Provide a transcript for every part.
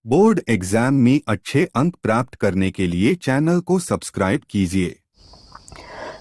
Board exam में अच्छे अंक प्राप्त करने के लिए चैनल को सब्सक्राइब कीजिए।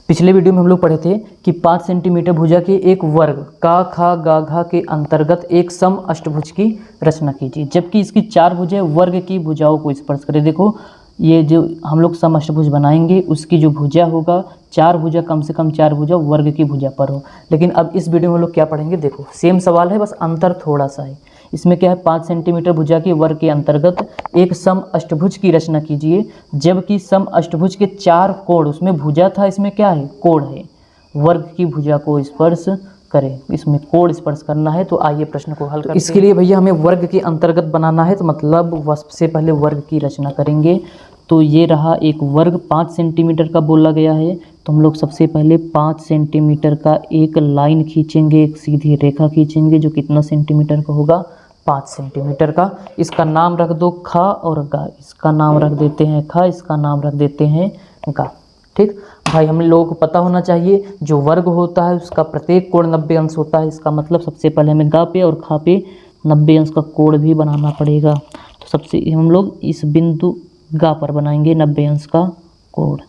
पिछले वीडियो में हम लोग पढ़े थे कि 5 सेंटीमीटर भुजा के एक वर्ग का खा गा घा के अंतर्गत एक सम अष्टभुज की रचना कीजिए, जबकि इसकी 4 भुजाएं वर्ग की भुजाओं को स्पर्श करें। देखो, ये जो हम लोग सम अष्टभुज बनाएंगे उसकी जो भुजा होगा, 4 भुजा कम से कम 4 भुजा वर्ग की भुजा पर हो। लेकिन अब इस वीडियो में हम लोग क्या पढ़ेंगे, देखो सेम सवाल है, बस अंतर थोड़ा सा है। इसमें क्या है, 5 सेंटीमीटर भुजा के वर्ग के अंतर्गत एक सम अष्टभुज की रचना कीजिए, जबकि सम अष्टभुज के 4 कोण, उसमें भुजा था, इसमें क्या है, कोण है। वर्ग की भुजा को स्पर्श करें, इसमें कोण स्पर्श करना है। तो आइए प्रश्न को हल करते हैं। इसके लिए भैया हमें वर्ग के अंतर्गत बनाना है, तो मतलब सबसे पहले वर्ग की रचना करेंगे। तो ये रहा एक वर्ग 5 सेंटीमीटर का बोला गया है, तो हम लोग सबसे पहले 5 सेंटीमीटर का एक लाइन खींचेंगे, एक सीधी रेखा खींचेंगे, जो कितना सेंटीमीटर का होगा, 5 सेंटीमीटर का। इसका नाम रख दो ख और गा, इसका नाम रख देते हैं ख, इसका नाम रख देते हैं गा। ठीक भाई, हम लोगों को पता होना चाहिए जो वर्ग होता है उसका प्रत्येक कोण 90 अंश होता है। इसका मतलब सबसे पहले हमें गा पे और खा पे 90 अंश का कोण भी बनाना पड़ेगा। तो सबसे हम लोग इस बिंदु गा पर बनाएंगे 90 अंश का कोण।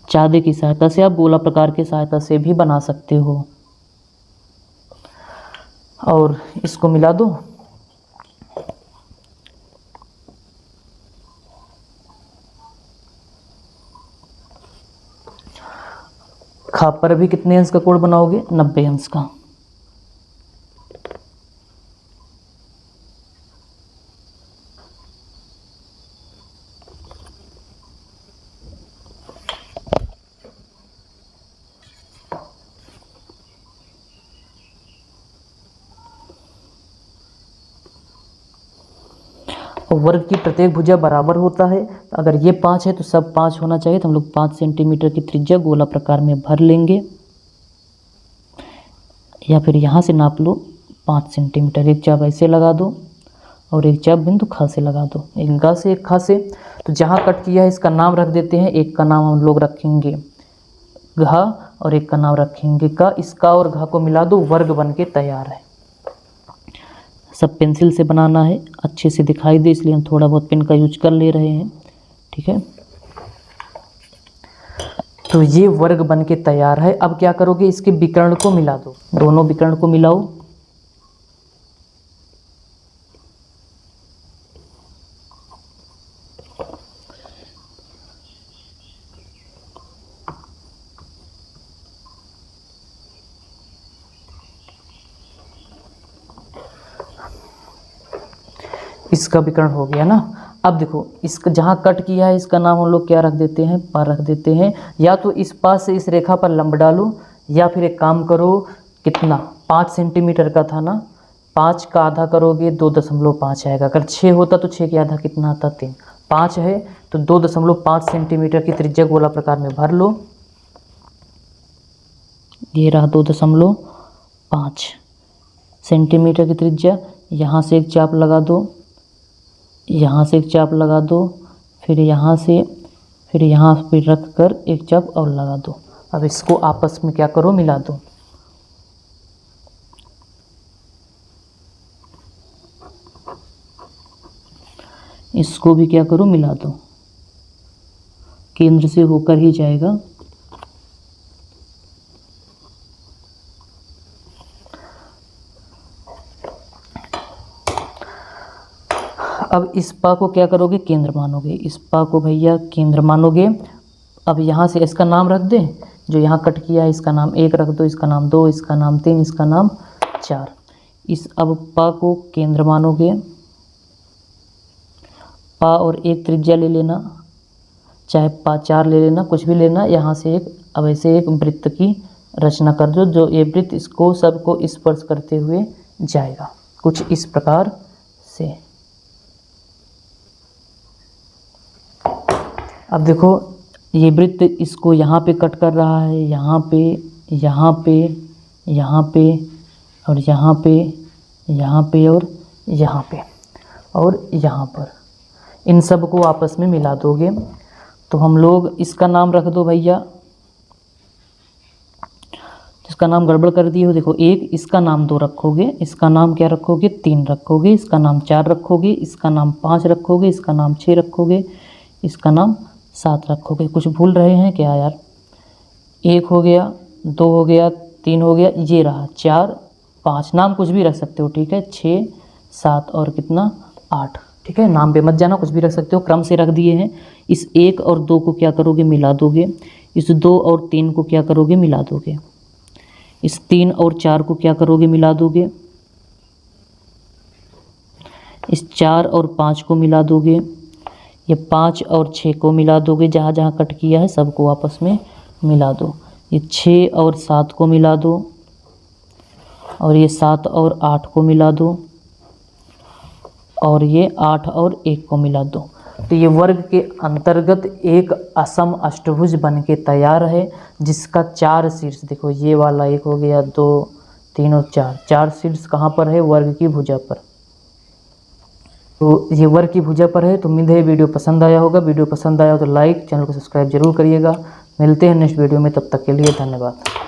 चादे की सहायता से, आप गोला प्रकार की सहायता से भी बना सकते हो। और इसको मिला दो, खा पर भी कितने अंश का कोण बनाओगे, 90 अंश का। वर्ग की प्रत्येक भुजा बराबर होता है, तो अगर ये 5 है तो सब 5 होना चाहिए। तो हम लोग 5 सेंटीमीटर की त्रिज्या गोला प्रकार में भर लेंगे, या फिर यहाँ से नाप लो 5 सेंटीमीटर। एक चाप ऐसे लगा दो और एक चाप बिंदु खा से लगा दो, एक गा से एक खा से। तो जहाँ कट किया है इसका नाम रख देते हैं, एक का नाम हम लोग रखेंगे घा और एक का नाम रखेंगे का। इसका और घा को मिला दो, वर्ग बन के तैयार है। सब पेंसिल से बनाना है, अच्छे से दिखाई दे, इसलिए हम थोड़ा बहुत पेन का यूज कर ले रहे हैं। ठीक है, तो ये वर्ग बन के तैयार है। अब क्या करोगे, इसके विकर्ण को मिला दो, दोनों विकर्ण को मिलाओ। इसका विकर्ण हो गया ना। अब देखो, इसका जहाँ कट किया है इसका नाम हम लोग क्या रख देते हैं, पा रख देते हैं। या तो इस पास से इस रेखा पर लंब डालो, या फिर एक काम करो, कितना 5 सेंटीमीटर का था ना, 5 का आधा करोगे 2.5 आएगा। अगर 6 होता तो 6 के आधा कितना आता, 3। 5 है तो 2.5 सेंटीमीटर की त्रिज्या गोला प्रकार में भर लो। ये रहा 2.5 सेंटीमीटर की त्रिज्या। यहाँ से एक चाप लगा दो, यहाँ से एक चाप लगा दो, फिर यहाँ से, फिर यहाँ पे रख कर एक चाप और लगा दो। अब इसको आपस में क्या करो, मिला दो। इसको भी क्या करो, मिला दो। केंद्र से होकर ही जाएगा। अब इस पा को क्या करोगे, केंद्र मानोगे। इस पा को भैया केंद्र मानोगे। अब यहाँ से इसका नाम रख दें, जो यहाँ कट किया है इसका नाम 1 रख दो, इसका नाम 2, इसका नाम 3, इसका नाम 4। इस अब पा को केंद्र मानोगे, पा और एक त्रिज्या ले लेना, चाहे पा 4 ले लेना, कुछ भी लेना। यहाँ से एक, अब ऐसे एक वृत्त की रचना कर दो, जो ये वृत्त इसको सबको स्पर्श करते हुए जाएगा, कुछ इस प्रकार से। अब देखो, ये वृत्त इसको यहाँ पे कट कर रहा है, यहाँ पे, यहाँ पे, यहाँ पे और यहाँ पे, यहाँ पे और यहाँ पे और यहाँ पर, इन सब को आपस में मिला दोगे। तो हम लोग इसका नाम रख दो भैया, इसका नाम गड़बड़ कर दिए हो, देखो 1, इसका नाम 2 रखोगे, इसका नाम क्या रखोगे 3 रखोगे, इसका नाम 4 रखोगे, इसका नाम 5 रखोगे, इसका नाम 6 रखोगे, इसका नाम 7 रखोगे। कुछ भूल रहे हैं क्या यार? 1 हो गया, 2 हो गया, 3 हो गया, ये रहा 4, 5, नाम कुछ भी रख सकते हो, ठीक है। 6, 7 और कितना 8, ठीक है। नाम पे मत जाना, कुछ भी रख सकते हो, क्रम से रख दिए हैं। इस 1 और 2 को क्या करोगे, मिला दोगे। इस 2 और 3 को क्या करोगे, मिला दोगे। इस 3 और 4 को क्या करोगे, मिला दोगे। इस 4 और 5 को मिला दोगे। ये 5 और 6 को मिला दोगे, जहाँ जहाँ कट किया है सबको आपस में मिला दो। ये 6 और 7 को मिला दो, और ये 7 और 8 को मिला दो, और ये 8 और 1 को मिला दो। तो ये वर्ग के अंतर्गत एक असम अष्टभुज बन के तैयार है, जिसका 4 शीर्ष, देखो ये वाला 1 हो गया, 2, 3 और 4 शीर्ष कहाँ पर है, वर्ग की भुजा पर। तो ये वर्ग की भुजा पर है। तो उम्मीद है वीडियो पसंद आया होगा। वीडियो पसंद आया हो तो लाइक, चैनल को सब्सक्राइब जरूर करिएगा। मिलते हैं नेक्स्ट वीडियो में, तब तक के लिए धन्यवाद।